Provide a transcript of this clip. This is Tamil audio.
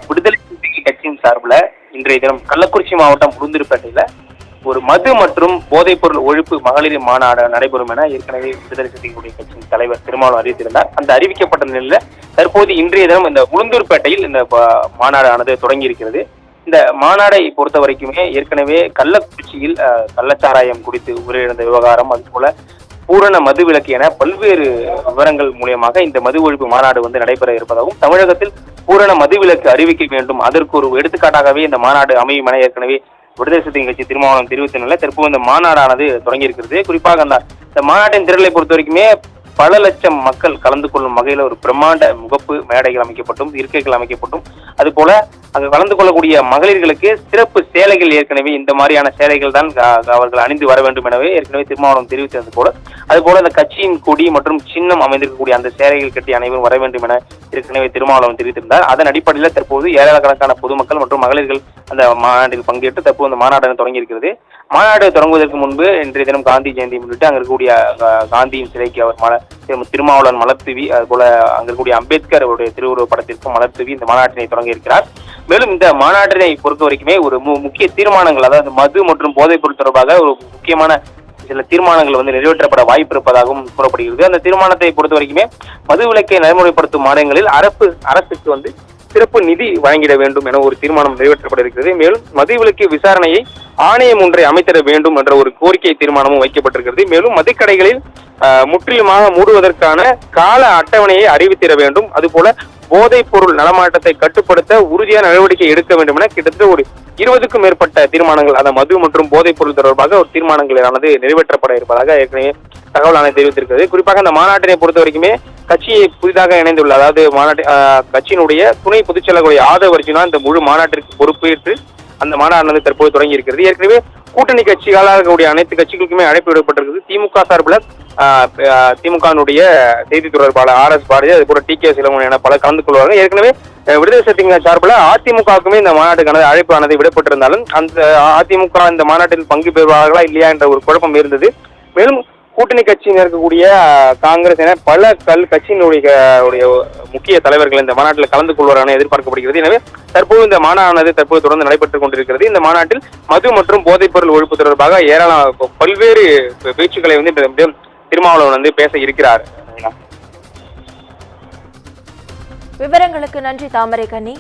விடுதலை சிறுத்தைகள் கட்சியின் சார்பில் இன்றைய தினம் கள்ளக்குறிச்சி மாவட்டம் உளுந்தூர்பேட்டையில ஒரு மது மற்றும் போதைப்பொருள் ஒழிப்பு மகளிர் மாநாடு நடைபெறும் என ஏற்கனவே விடுதலை சிறுத்தைகளுடைய கட்சியின் தலைவர் திருமாவளவன் அறிவித்திருந்தார். அந்த அறிவிக்கப்பட்ட நிலையில தற்போது இன்றைய தினம் இந்த உளுந்தூர்பேட்டையில் இந்த மாநாடானது தொடங்கி இருக்கிறது. இந்த மாநாடை பொறுத்த வரைக்குமே ஏற்கனவே கள்ளக்குறிச்சியில் கள்ளச்சாராயம் குடித்து உயிரிழந்த விவகாரம், அது போல பூரண மது விலக்கு என பல்வேறு விவரங்கள் மூலியமாக இந்த மது ஒழிப்பு மாநாடு நடைபெற இருப்பதாகவும், தமிழகத்தில் பூரண மது விலக்கு அறிவிக்க வேண்டும், அதற்கு ஒரு எடுத்துக்காட்டாகவே இந்த மாநாடு அமையும் என ஏற்கனவே விடுதலை சிறுத்தைகள் கட்சி திருமாவளவன் தெரிவித்த நிலையில் தற்போது இந்த மாநாடானது தொடங்கி இருக்கிறது. குறிப்பாக இந்த மாநாட்டின் திரளை பொறுத்த வரைக்குமே பல லட்சம் மக்கள் கலந்து கொள்ளும் வகையில் ஒரு பிரம்மாண்ட முகப்பு மேடைகள் அமைக்கப்பட்டும், இருக்கைகள் அமைக்கப்பட்டும், அது போல அங்கு கலந்து கொள்ளக்கூடிய மகளிர்களுக்கு சிறப்பு சேலைகள், ஏற்கனவே இந்த மாதிரியான சேலைகள் தான் அவர்கள் அணிந்து வர வேண்டும் எனவே ஏற்கனவே திருமாவளவன் தெரிவித்தது போல, அதுபோல அந்த கட்சியின் கொடி மற்றும் சின்னம் அமைந்திருக்கக்கூடிய அந்த சேலைகள் கட்டி அனைவரும் வர வேண்டும் என ஏற்கனவே திருமாவளவன் தெரிவித்திருந்தார். அதன் அடிப்படையில் தற்போது ஏராளக்கணக்கான பொதுமக்கள் மற்றும் மகளிர்கள் அந்த மாநாட்டில் பங்கேற்று தற்போது அந்த மாநாடு தொடங்கி இருக்கிறது. மாநாடு தொடங்குவதற்கு முன்பு இன்றைய தினம் காந்தி ஜெயந்தி முன்னிட்டு அங்க இருக்கக்கூடிய காந்தியின் சிலைக்கு அவர் திருமாவளவன் மலர் தூவி, அதுபோல அங்க இருக்கக்கூடிய அம்பேத்கர் அவருடைய திருவுருவ படத்திற்கு மலர் தூவி இந்த மாநாட்டினை தொடங்கி இருக்கிறார். மேலும் இந்த மாநாட்டினை பொறுத்த வரைக்குமே ஒரு முக்கிய தீர்மானங்கள், அதாவது மது மற்றும் போதைப் பொருள் தொடர்பாக ஒரு முக்கியமான சில தீர்மானங்கள் நிறைவேற்றப்பட வாய்ப்பு இருப்பதாகவும் கூறப்படுகிறது. அந்த தீர்மானத்தை பொறுத்த வரைக்குமே மது விலக்கை நடைமுறைப்படுத்தும் மாநிலங்களில் அரசுக்கு சிறப்பு நிதி வழங்கிட வேண்டும் என ஒரு தீர்மானம் நிறைவேற்றப்பட இருக்கிறது. மேலும் மது விலக்கு விசாரணையை ஆணையம் ஒன்றை அமைத்திட வேண்டும் என்ற ஒரு கோரிக்கை தீர்மானமும் வைக்கப்பட்டிருக்கிறது. மேலும் மதுக்கடைகளில் முற்றிலுமாக மூடுவதற்கான கால அட்டவணையை அறிவித்திட வேண்டும், அதுபோல போதைப் பொருள் நடமாட்டத்தை கட்டுப்படுத்த உறுதியான நடவடிக்கை எடுக்க வேண்டும் என கிட்டத்தட்ட ஒரு 20க்கும் மேற்பட்ட தீர்மானங்கள், அந்த மது மற்றும் போதைப் பொருள் தொடர்பாக ஒரு தீர்மானங்களானது நிறைவேற்றப்பட இருப்பதாக ஏற்கனவே தகவல் ஆணையம் தெரிவித்திருக்கிறது. குறிப்பாக இந்த மாநாட்டினை பொறுத்த வரைக்குமே கட்சியை புதிதாக இணைந்துள்ள, அதாவது கட்சியினுடைய துணை பொதுச் செயலாளருடைய ஆதவ அர்ஜுனா இந்த முழு மாநாட்டிற்கு பொறுப்பேற்று அந்த மாநாடு தற்போது தொடங்கி இருக்கிறது. ஏற்கனவே கூட்டணி கட்சிகளாக இருக்கக்கூடிய அனைத்து கட்சிகளுக்குமே அழைப்பு விடப்பட்டிருக்கிறது. திமுக சார்பில் திமுகனுடைய செய்தி தொடர்பாளர் RS பாரதி, அது போல TK சிலமன் என பல கலந்து கொள்வார்கள். ஏற்கனவே விடுதலை சிறுத்தைகள் சார்பில் அதிமுகவுக்குமே இந்த மாநாட்டுக்கான அழைப்பானது விடப்பட்டிருந்தாலும் அந்த அதிமுக இந்த மாநாட்டில் பங்கு பெறுவார்களா இல்லையா என்ற ஒரு குழப்பம் இருந்தது. மேலும் கூட்டணி கட்சியில் இருக்கக்கூடிய காங்கிரஸ் என பல கட்சியினுடைய முக்கிய தலைவர்கள் இந்த மாநாட்டில் கலந்து கொள்வார் என எதிர்பார்க்கப்படுகிறது. எனவே தற்போது இந்த மாநாடானது தொடர்ந்து நடைபெற்றுக் கொண்டிருக்கிறது. இந்த மாநாட்டில் மது மற்றும் போதைப் பொருள் ஒழிப்பு தொடர்பாக பல்வேறு பேச்சுக்களை திருமாவளவன் பேச இருக்கிறார். விவரங்களுக்கு நன்றி தாமரை கண்ணி.